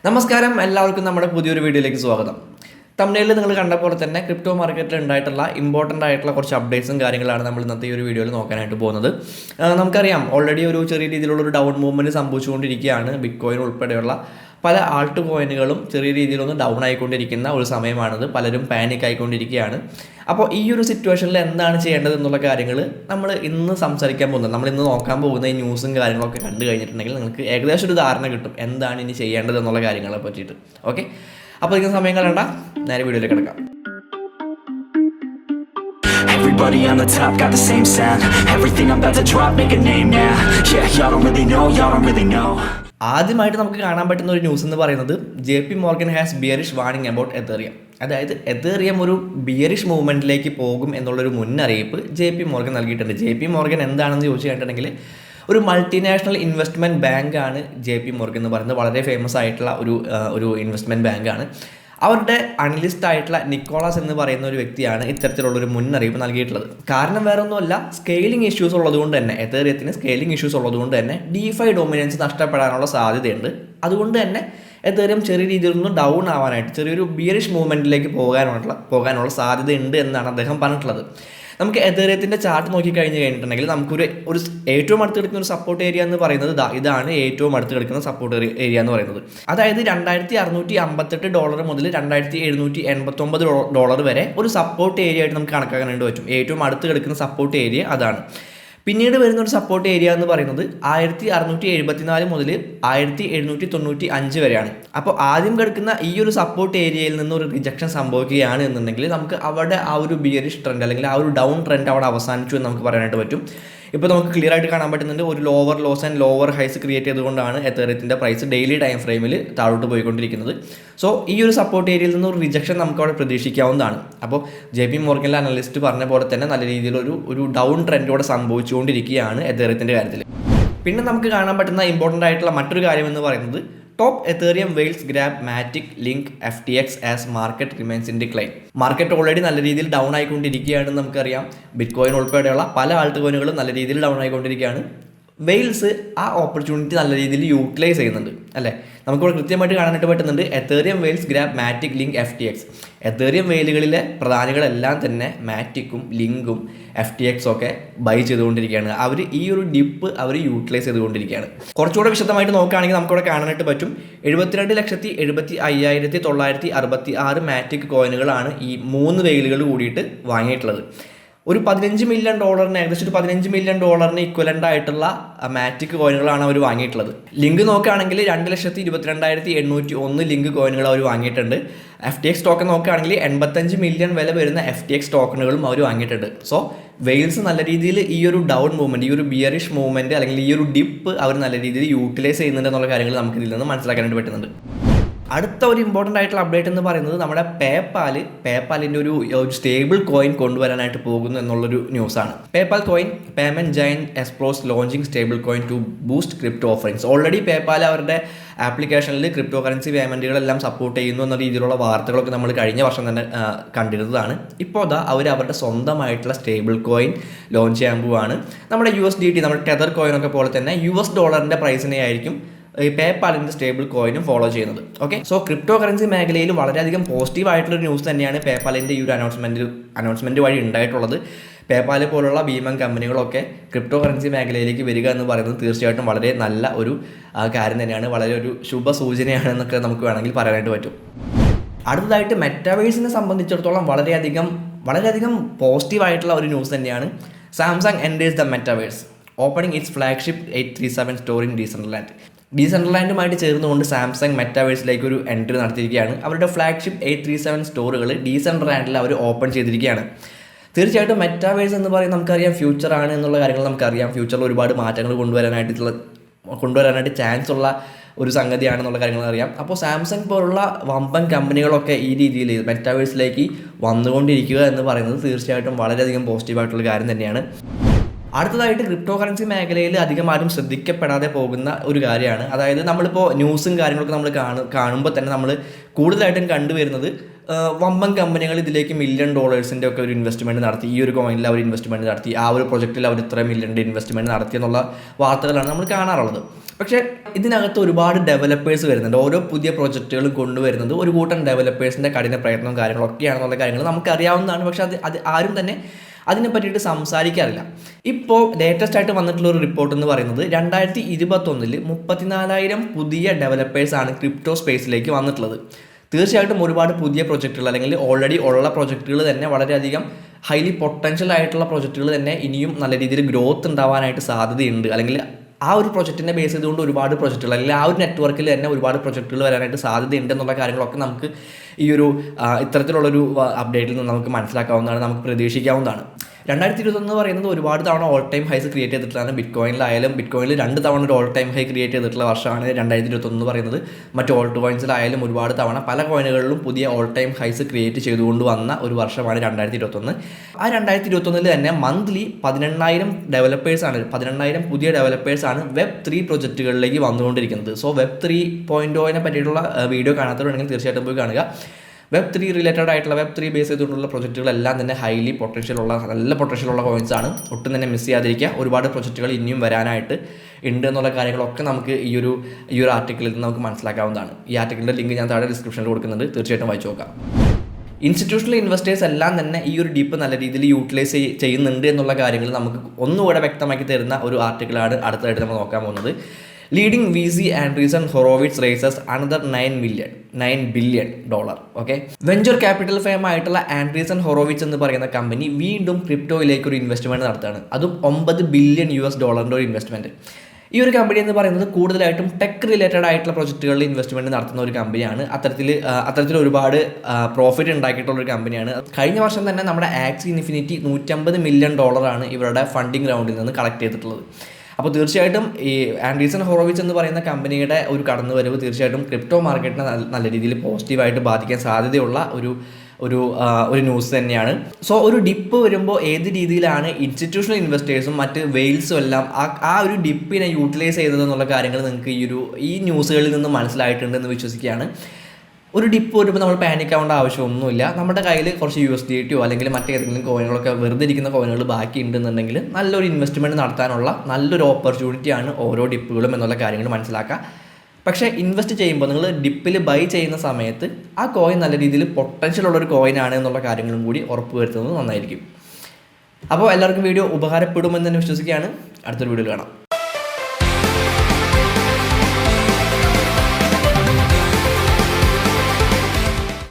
നമസ്കാരം, എല്ലാവർക്കും നമ്മുടെ പുതിയൊരു വീഡിയോയിലേക്ക് സ്വാഗതം. തംബ്നെയിലിൽ നിങ്ങൾ കണ്ട പോലെ തന്നെ ക്രിപ്റ്റോ മാർക്കറ്റിൽ ഉണ്ടായിട്ടുള്ള ഇമ്പോർട്ടൻ്റ് ആയിട്ടുള്ള കുറച്ച് അപ്ഡേറ്റ്സും കാര്യങ്ങളാണ് നമ്മൾ ഇന്നത്തെ ഈ ഒരു വീഡിയോയിൽ നോക്കാനായിട്ട് പോകുന്നത്. നമുക്കറിയാം, ഓൾറെഡി ഒരു ചെറിയ രീതിയിലുള്ള ഒരു ഡൗൺ മൂവ്മെൻറ്റ് സംഭവിച്ചുകൊണ്ടിരിക്കുകയാണ്. ബിറ്റ് കോയിൻ ഉൾപ്പെടെയുള്ള പല ആൾട്ട് കോയിനുകളും ചെറിയ രീതിയിലൊന്ന് ഡൗൺ ആയിക്കൊണ്ടിരിക്കുന്ന ഒരു സമയമാണിത്. പലരും പാനിക് ആയിക്കൊണ്ടിരിക്കുകയാണ്. അപ്പോൾ ഈ ഒരു സിറ്റുവേഷനിൽ എന്താണ് ചെയ്യേണ്ടത് എന്നുള്ള കാര്യങ്ങൾ നമ്മൾ ഇന്ന് സംസാരിക്കാൻ പോകുന്നത്, നമ്മൾ ഇന്ന് നോക്കാൻ പോകുന്ന ഈ ന്യൂസും കാര്യങ്ങളൊക്കെ കണ്ടു കഴിഞ്ഞിട്ടുണ്ടെങ്കിൽ നിങ്ങൾക്ക് ഏകദേശം ഒരു ധാരണ കിട്ടും എന്താണ് ഇനി ചെയ്യേണ്ടത് എന്നുള്ള കാര്യങ്ങളെ പറ്റിയിട്ട്. ഓക്കെ, അപ്പോൾ ഇതിന് സമയം കളയണ്ട, നേരെ വീഡിയോയിലേക്ക് കിടക്കാം. Everybody on the top got the same sound. Everything I'm about to drop, make a name now. Yeah, y'all don't really know. ആദ്യമായിട്ട് നമുക്ക് കാണാൻ പറ്റുന്ന ഒരു ന്യൂസ് എന്ന് പറയുന്നത് JP Morgan has bearish warning about Ethereum. അതായത് എത്തേറിയം ഒരു bearish മൂവ്മെൻറ്റിലേക്ക് പോകും എന്നുള്ളൊരു മുന്നറിയിപ്പ് JP Morgan നൽകിയിട്ടുണ്ട്. JP Morgan എന്താണെന്ന് ചോദിച്ചു കഴിഞ്ഞിട്ടുണ്ടെങ്കിൽ ഒരു മൾട്ടിനാഷണൽ ഇൻവെസ്റ്റ്മെൻറ്റ് ബാങ്കാണ് JP Morgan എന്ന് പറയുന്നത്. വളരെ ഫേമസ് ആയിട്ടുള്ള ഒരു ഇൻവെസ്റ്റ്മെൻറ്റ് ബാങ്കാണ്. അവരുടെ അനലിസ്റ്റ് ആയിട്ടുള്ള നിക്കോളാസ് എന്ന് പറയുന്ന ഒരു വ്യക്തിയാണ് ഇത്തരത്തിലുള്ളൊരു മുന്നറിയിപ്പ് നൽകിയിട്ടുള്ളത്. കാരണം വേറെ ഒന്നുമല്ല, സ്കെയിലിംഗ് ഇഷ്യൂസ് ഉള്ളതുകൊണ്ട് തന്നെ, എത്തേറിയത്തിന് സ്കെയിലിംഗ് ഇഷ്യൂസ് ഉള്ളതുകൊണ്ട് തന്നെ DeFi ഡൊമിനൻസ് നഷ്ടപ്പെടാനുള്ള സാധ്യതയുണ്ട്. അതുകൊണ്ട് തന്നെ എത്തേറിയം ചെറിയ രീതിയിലൊന്നും ഡൗൺ ആവാനായിട്ട്, ചെറിയൊരു ബിയറിഷ് മൂവ്മെൻറ്റിലേക്ക് പോകാനുള്ള സാധ്യതയുണ്ട് എന്നാണ് അദ്ദേഹം പറഞ്ഞിട്ടുള്ളത്. നമുക്ക് എത്തേറിയത്തിൻ്റെ ചാർട്ട് നോക്കിക്കഴിഞ്ഞ് കഴിഞ്ഞിട്ടുണ്ടെങ്കിൽ നമുക്കൊരു ഏറ്റവും അടുത്ത് കിടക്കുന്ന ഒരു സപ്പോർട്ട് ഏരിയ എന്ന് പറയുന്നത് ഇതാണ് ഏറ്റവും അടുത്ത് കിടക്കുന്ന സപ്പോർട്ട് ഏരിയ എന്ന് പറയുന്നത്. അതായത് $2658 മുതൽ $2789 വരെ ഒരു സപ്പോർട്ട് ഏരിയ ആയിട്ട് നമുക്ക് കണക്കാക്കാനായിട്ട് പറ്റും. ഏറ്റവും അടുത്ത് കിടക്കുന്ന സപ്പോർട്ട് ഏരിയ അതാണ്. പിന്നീട് വരുന്ന ഒരു സപ്പോർട്ട് ഏരിയ എന്ന് പറയുന്നത് 1674 മുതൽ 1795 വരെയാണ്. അപ്പോൾ ആദ്യം കിടക്കുന്ന ഈ ഒരു സപ്പോർട്ട് ഏരിയയിൽ നിന്ന് ഒരു റിജക്ഷൻ സംഭവിക്കുകയാണ് എന്നുണ്ടെങ്കിൽ നമുക്ക് അവിടെ ആ ഒരു ബിയറിഷ് ട്രെൻഡ് അല്ലെങ്കിൽ ആ ഒരു ഡൗൺ ട്രെൻഡ് അവിടെ അവസാനിച്ചു എന്ന് നമുക്ക് പറയാനായിട്ട് പറ്റും. ഇപ്പോൾ നമുക്ക് ക്ലിയർ ആയിട്ട് കാണാൻ പറ്റുന്നുണ്ട്, ഒരു lower lows and lower highs create ചെയ്തുകൊണ്ടാണ് എത്തേറിയത്തിൻ്റെ പ്രൈസ് ഡെയിലി ടൈം ഫ്രെയിമിൽ താഴോട്ട് പോയിക്കൊണ്ടിരിക്കുന്നത്. സോ ഈ ഒരു സപ്പോർട്ട് ഏരിയയിൽ നിന്ന് ഒരു റിജക്ഷൻ നമുക്ക് അവിടെ പ്രതീക്ഷിക്കാവുന്നതാണ്. അപ്പോൾ JP Morganലെ അനലിസ്റ്റ് പറഞ്ഞ പോലെ തന്നെ നല്ല രീതിയിലൊരു ഡൗൺ ട്രെൻഡ് ഇവിടെ സംഭവിച്ചുകൊണ്ടിരിക്കുകയാണ് എത്തേറിയത്തിൻ്റെ കാര്യത്തിൽ. പിന്നെ നമുക്ക് കാണാൻ പറ്റുന്ന ഇമ്പോർട്ടൻ്റ് ആയിട്ടുള്ള മറ്റൊരു കാര്യം എന്ന് പറയുന്നത് top Ethereum whales grab Matic link FTX as market remains in decline. Market already നല്ല രീതിയിൽ ഡൗൺ ആയിക്കൊണ്ടിരിക്കുകയാണെന്ന് നമുക്കറിയാം. ബിറ്റ് കോയിൻ ഉൾപ്പെടെയുള്ള പല ആൾട്ട് കോയിനുകളും നല്ല രീതിയിൽ ഡൗൺ ആയിക്കൊണ്ടിരിക്കുകയാണ്. വെയിൽസ് ആ ഓപ്പർച്യൂണിറ്റി നല്ല രീതിയിൽ യൂട്ടിലൈസ് ചെയ്യുന്നുണ്ട് അല്ലേ. നമുക്കിവിടെ കൃത്യമായിട്ട് കാണാനായിട്ട് പറ്റുന്നുണ്ട് Ethereum whales grab Matic link FTX. Ethereum വെയിലുകളിലെ പ്രധാനികളെല്ലാം തന്നെ മാറ്റിക്കും ലിങ്കും FTX ഒക്കെ ബൈ ചെയ്തുകൊണ്ടിരിക്കുകയാണ്. അവർ ഈ ഒരു ഡിപ്പ് യൂട്ടിലൈസ് ചെയ്തുകൊണ്ടിരിക്കുകയാണ്. കുറച്ചുകൂടെ വിശദമായിട്ട് നോക്കുകയാണെങ്കിൽ നമുക്കിവിടെ കാണാനായിട്ട് പറ്റും 72,75,966 മാറ്റിക് കോയിനുകളാണ് ഈ 3 വെയിലുകൾ കൂടിയിട്ട് വാങ്ങിയിട്ടുള്ളത്. ഒരു $15 മില്യൺ, ഏകദേശം ഒരു $15 മില്യൺ ഇക്വലൻ്റ് ആയിട്ടുള്ള മാറ്റിക് കോയിനുകളാണ് അവർ വാങ്ങിയിട്ടുള്ളത്. ലിങ്ക് നോക്കുകയാണെങ്കിൽ 2,22,801 ലിങ്ക് കോയിനുകൾ അവർ വാങ്ങിയിട്ടുണ്ട്. FTX ടോക്കൺ നോക്കുകയാണെങ്കിൽ 85 മില്യൺ വില വരുന്ന FTX ടോക്കണുകളും അവർ വാങ്ങിയിട്ടുണ്ട്. സോ വെയിൽസ് നല്ല രീതിയിൽ ഈ ഒരു ഡൗൺ മൂവ്മെൻറ്റ്, ഈ ഒരു ബിയറിഷ് മൂവ്മെൻറ്റ് അല്ലെങ്കിൽ ഈ ഒരു ഡിപ്പ് അവർ നല്ല രീതിയിൽ യൂട്ടിലൈസ് ചെയ്യുന്നുണ്ട് എന്നുള്ള കാര്യങ്ങൾ നമുക്ക് ഇതിൽ നിന്ന് മനസ്സിലാക്കാനായിട്ട് പറ്റുന്നുണ്ട്. അടുത്ത ഒരു ഇമ്പോർട്ടൻ്റ് ആയിട്ടുള്ള അപ്ഡേറ്റ് എന്ന് പറയുന്നത് നമ്മുടെ പേപ്പാലിൻ്റെ ഒരു സ്റ്റേബിൾ കോയിൻ കൊണ്ടുവരാനായിട്ട് പോകുന്നു എന്നുള്ളൊരു ന്യൂസാണ്. PayPal coin payment giant explores launching stable coin to boost crypto offerings. Already PayPal അവരുടെ ആപ്ലിക്കേഷനിൽ ക്രിപ്റ്റോ കറൻസി പേയ്മെൻറ്റുകളെല്ലാം സപ്പോർട്ട് ചെയ്യുന്നു എന്ന രീതിയിലുള്ള വാർത്തകളൊക്കെ നമ്മൾ കഴിഞ്ഞ വർഷം തന്നെ കണ്ടിരുന്നതാണ്. ഇപ്പോൾ അവർ അവരുടെ സ്വന്തമായിട്ടുള്ള സ്റ്റേബിൾ കോയിൻ ലോഞ്ച് ചെയ്യാൻ പോവുകയാണ്. നമ്മുടെ USDT, നമ്മുടെ ടെതർ കോയിനൊക്കെ പോലെ തന്നെ US ഡോളറിൻ്റെ പ്രൈസിനെ ആയിരിക്കും ഈ പേപ്പാലിൻ്റെ സ്റ്റേബിൾ കോയിനും ഫോളോ ചെയ്യുന്നത്. ഓക്കെ, സോ ക്രിപ്റ്റോ കറൻസി മേഖലയിൽ വളരെയധികം പോസിറ്റീവ് ആയിട്ടുള്ളൊരു ന്യൂസ് തന്നെയാണ് പേപ്പാലിൻ്റെ ഈ ഒരു അനൗൺസ്മെൻറ്റ് വഴി ഉണ്ടായിട്ടുള്ളത്. പേപ്പാൽ പോലുള്ള ഭീമൻ കമ്പനികളൊക്കെ ക്രിപ്റ്റോ കറൻസി മേഖലയിലേക്ക് വരിക എന്ന് പറയുന്നത് തീർച്ചയായിട്ടും വളരെ നല്ല ഒരു കാര്യം തന്നെയാണ്, വളരെ ഒരു ശുഭ സൂചനയാണ് എന്നൊക്കെ നമുക്ക് വേണമെങ്കിൽ പറയാനായിട്ട് പറ്റും. അടുത്തതായിട്ട് മെറ്റാവേഴ്സിനെ സംബന്ധിച്ചിടത്തോളം വളരെയധികം പോസിറ്റീവായിട്ടുള്ള ഒരു ന്യൂസ് തന്നെയാണ്. Samsung enters the metaverse opening its flagship 837 store in ഡീസെൻട്രലാൻഡുമായിട്ട് ചേർന്നുകൊണ്ട് സാംസങ് മെറ്റാവേഴ്സിലേക്ക് ഒരു എൻട്രി നടത്തിയിരിക്കുകയാണ്. അവരുടെ ഫ്ലാഗ്ഷിപ്പ് 837 സ്റ്റോറുകൾ ഡീസെൻട്രലാൻഡിൽ അവർ ഓപ്പൺ ചെയ്തിരിക്കുകയാണ്. തീർച്ചയായിട്ടും മെറ്റാവേഴ്സ് എന്ന് പറയുന്നത് നമുക്കറിയാം ഫ്യൂച്ചറാണ് എന്നുള്ള കാര്യങ്ങൾ നമുക്കറിയാം. ഫ്യൂച്ചറിൽ ഒരുപാട് മാറ്റങ്ങൾ കൊണ്ടുവരാനായിട്ട് ചാൻസ് ഉള്ള ഒരു സംഗതിയാണെന്നുള്ള കാര്യങ്ങൾ അറിയാം. അപ്പോൾ സാംസങ് പോലുള്ള വമ്പൻ കമ്പനികളൊക്കെ ഈ രീതിയിൽ മെറ്റാവേഴ്സിലേക്ക് വന്നുകൊണ്ടിരിക്കുക എന്ന് പറയുന്നത് തീർച്ചയായിട്ടും വളരെയധികം പോസിറ്റീവായിട്ടുള്ള കാര്യം തന്നെയാണ്. അടുത്തതായിട്ട് ക്രിപ്റ്റോ കറൻസി മേഖലയിൽ അധികം ആരും ശ്രദ്ധിക്കപ്പെടാതെ പോകുന്ന ഒരു കാര്യമാണ്. അതായത് നമ്മളിപ്പോൾ ന്യൂസും കാര്യങ്ങളൊക്കെ നമ്മൾ കാണുമ്പോൾ തന്നെ നമ്മൾ കൂടുതലായിട്ടും കണ്ടുവരുന്നത് വമ്പൻ കമ്പനികൾ ഇതിലേക്ക് $1 million ഒക്കെ ഒരു ഇൻവെസ്റ്റ്മെൻറ്റ് നടത്തി, ഈ ഒരു കോയിനിൽ അവർ ഇൻവെസ്റ്റ്മെൻറ്റ് നടത്തി, ആ ഒരു പ്രൊജക്റ്റിൽ അവർ ഇത്ര മില്യൻ്റെ ഇൻവെസ്റ്റ്മെൻറ്റ് നടത്തി എന്നുള്ള വാർത്തകളാണ് നമ്മൾ കാണാറുള്ളത്. പക്ഷേ ഇതിനകത്ത് ഒരുപാട് ഡെവലപ്പേഴ്സ് വരുന്നുണ്ട്. ഓരോ പുതിയ പ്രൊജക്റ്റുകളും കൊണ്ടുവരുന്നത് ഒരു കൂട്ടം ഡെവലപ്പേഴ്സിൻ്റെ കഠിന പ്രയത്നവും കാര്യങ്ങളൊക്കെയാണെന്നുള്ള കാര്യങ്ങൾ നമുക്കറിയാവുന്നതാണ്. പക്ഷേ അത് ആരും തന്നെ അതിനെ പറ്റിയിട്ട് സംസാരിക്കാറില്ല. ഇപ്പോൾ ലേറ്റസ്റ്റ് ആയിട്ട് വന്നിട്ടുള്ള ഒരു റിപ്പോർട്ട് എന്ന് പറയുന്നത് 2021 34,000 പുതിയ ഡെവലപ്പേഴ്സാണ് ക്രിപ്റ്റോ സ്പേസിലേക്ക് വന്നിട്ടുള്ളത്. തീർച്ചയായിട്ടും ഒരുപാട് പുതിയ പ്രൊജക്റ്റുകൾ അല്ലെങ്കിൽ ഓൾറെഡി ഉള്ള പ്രൊജക്റ്റുകൾ തന്നെ വളരെയധികം ഹൈലി പൊട്ടൻഷ്യൽ ആയിട്ടുള്ള പ്രൊജക്റ്റുകൾ തന്നെ ഇനിയും നല്ല രീതിയിൽ ഗ്രോത്ത് ഉണ്ടാവാനായിട്ട് സാധ്യതയുണ്ട്. അല്ലെങ്കിൽ ആ ഒരു പ്രൊജക്റ്റിനെ ബേസ് ചെയ്തുകൊണ്ട് ഒരുപാട് പ്രൊജക്റ്റുകൾ അല്ലെങ്കിൽ ആ ഒരു നെറ്റ്വർക്കിൽ തന്നെ ഒരുപാട് പ്രൊജക്റ്റുകൾ വരാനായിട്ട് സാധ്യതയുണ്ട് എന്നുള്ള കാര്യങ്ങളൊക്കെ നമുക്ക് ഈ ഒരു ഇത്തരത്തിലുള്ളൊരു അപ്ഡേറ്റിൽ നിന്ന് നമുക്ക് മനസ്സിലാക്കാവുന്നതാണ്, നമുക്ക് പ്രതീക്ഷിക്കാവുന്നതാണ്. 2021 എന്ന് പറയുന്നത് ഒരുപാട് തവണ ഓൾ ടൈം ഹൈസ് ക്രിയേറ്റ് ചെയ്തിട്ടുള്ളതാണ്. ബിറ്റ്കോയിനിലായാലും ബിറ്റ്കോയിനിൽ 2 തവണ ഒരു ഓൾ ടൈം ഹൈ ക്രിയേറ്റ് ചെയ്തിട്ടുള്ള വർഷമാണ് 2021 എന്ന് പറയുന്നത്. മറ്റ് ഓൾട്ട് കോയിൻസിലായാലും ഒരുപാട് തവണ പല കോയിനുകളിലും പുതിയ ഓൾ ടൈം ഹൈസ് ക്രിയേറ്റ് ചെയ്തുകൊണ്ട് വന്ന ഒരു വർഷമാണ് 2021. ആ 2021 തന്നെ മന്ത്ലി 18,000 ഡെവലപ്പേഴ്സാണ്, 18,000 പുതിയ ഡെവലപ്പേഴ്സാണ് Web3 പ്രൊജക്റ്റുകളിലേക്ക് വന്നുകൊണ്ടിരിക്കുന്നത്. സോ Web3.0 പറ്റിയിട്ടുള്ള വീഡിയോ കാണാത്തവരുണ്ടെങ്കിൽ തീർച്ചയായിട്ടും പോയി കാണുക. Web3 റിലേറ്റഡ് ആയിട്ടുള്ള Web3 ബേസ് ചെയ്തുകൊണ്ടുള്ള പ്രൊജക്റ്റുകളെല്ലാം തന്നെ ഹൈലി നല്ല പൊട്ടൻഷ്യലുള്ള കോയിൻസാണ്. ഒട്ടും തന്നെ മിസ് ചെയ്യാതിരിക്കുക. ഒരുപാട് പ്രൊജക്റ്റുകൾ ഇനിയും വരാനായിട്ട് ഉണ്ട് എന്നുള്ള കാര്യങ്ങളൊക്കെ നമുക്ക് ഈ ഒരു ആർട്ടിക്കിളിൽ നിന്ന് നമുക്ക് മനസ്സിലാക്കാവുന്നതാണ്. ഈ ആർട്ടിക്കിളിൻ്റെ ലിങ്ക് ഞാൻ താഴെ ഡിസ്ക്രിപ്ഷനിൽ കൊടുക്കുന്നുണ്ട്, തീർച്ചയായിട്ടും വായിച്ചു നോക്കാം. ഇൻസ്റ്റിറ്റ്യൂഷണൽ ഇൻവെസ്റ്റേഴ്സ് എല്ലാം തന്നെ ഈ ഒരു ഡിപ്പ് നല്ല രീതിയിൽ യൂട്ടിലൈസ് ചെയ്യുന്നുണ്ട് എന്നുള്ള കാര്യങ്ങൾ നമുക്ക് ഒന്നുകൂടെ വ്യക്തമാക്കി തരുന്ന ഒരു ആർട്ടിക്കിളാണ് അടുത്തതായിട്ട് നമ്മൾ നോക്കാൻ പോകുന്നത്. Leading VC Andreessen Horowitz raises another $9 billion. Okay, venture capital firm ആയിട്ടുള്ള ആൻഡ്രീസൺ ഹൊറോവിറ്റ്സ് എന്ന് പറയുന്ന കമ്പനി വീണ്ടും ക്രിപ്റ്റോയിലേക്ക് ഒരു ഇൻവെസ്റ്റ്മെൻറ്റ് നടത്തുകയാണ്. അതും $9 billion ഒരു ഇൻവെസ്റ്റ്മെൻറ്റ്. ഈ ഒരു കമ്പനി എന്ന് പറയുന്നത് കൂടുതലായിട്ടും ടെക് റിലേറ്റഡ് ആയിട്ടുള്ള പ്രൊജക്റ്റുകളിൽ ഇൻവെസ്റ്റ്മെൻറ്റ് നടത്തുന്ന ഒരു കമ്പനിയാണ്. അത്തരത്തിൽ ഒരുപാട് പ്രോഫിറ്റ് ഉണ്ടാക്കിയിട്ടുള്ള ഒരു കമ്പനിയാണ്. കഴിഞ്ഞ വർഷം തന്നെ നമ്മുടെ ആക്സി ഇൻഫിനിറ്റി $150 million ഇവരുടെ ഫണ്ടിങ് റൗണ്ടിൽ നിന്ന് കളക്ട് ചെയ്തിട്ടുള്ളത്. അപ്പോൾ തീർച്ചയായിട്ടും ഈ ആൻഡ്രീസൺ ഹൊറോവിറ്റ്സ് എന്ന് പറയുന്ന കമ്പനിയുടെ ഒരു കടന്നുവരവ് തീർച്ചയായിട്ടും ക്രിപ്റ്റോ മാർക്കറ്റിനെ നല്ല രീതിയിൽ പോസിറ്റീവായിട്ട് ബാധിക്കാൻ സാധ്യതയുള്ള ഒരു ന്യൂസ് തന്നെയാണ്. സോ ഒരു ഡിപ്പ് വരുമ്പോൾ ഏത് രീതിയിലാണ് ഇൻസ്റ്റിറ്റ്യൂഷണൽ ഇൻവെസ്റ്റേഴ്സും മറ്റ് വെയിൽസും എല്ലാം ആ ഒരു ഡിപ്പിനെ യൂട്ടിലൈസ് ചെയ്തതെന്നുള്ള കാര്യങ്ങൾ നിങ്ങൾക്ക് ഈ ന്യൂസുകളിൽ നിന്ന് മനസ്സിലായിട്ടുണ്ടെന്ന് വിശ്വസിക്കുകയാണ്. ഒരു ഡിപ്പ് വരുമ്പോൾ നമ്മൾ പാനിക് ആവേണ്ട ആവശ്യമൊന്നുമില്ല. നമ്മുടെ കയ്യിൽ കുറച്ച് USDTയോ അല്ലെങ്കിൽ മറ്റേതെങ്കിലും കോയിനുകളൊക്കെ വെറുതെ ഇരിക്കുന്ന കോയിനുകൾ ബാക്കി ഉണ്ടെന്നുണ്ടെങ്കിൽ നല്ലൊരു ഇൻവെസ്റ്റ്മെൻറ്റ് നടത്താനുള്ള നല്ലൊരു ഓപ്പർച്യൂണിറ്റിയാണ് ഓരോ ഡിപ്പുകളും എന്നുള്ള കാര്യങ്ങൾ മനസ്സിലാക്കുക. പക്ഷേ ഇൻവെസ്റ്റ് ചെയ്യുമ്പോൾ നിങ്ങൾ ഡിപ്പിൽ ബൈ ചെയ്യുന്ന സമയത്ത് ആ കോയിൻ നല്ല രീതിയിൽ പൊട്ടൻഷ്യലുള്ളൊരു കോയിനാണ് എന്നുള്ള കാര്യങ്ങളും കൂടി ഉറപ്പുവരുത്തുന്നത് നന്നായിരിക്കും. അപ്പോൾ എല്ലാവർക്കും വീഡിയോ ഉപകാരപ്പെടുമെന്ന് തന്നെ വിശ്വസിക്കുകയാണ്. അടുത്തൊരു വീഡിയോയിൽ കാണാം.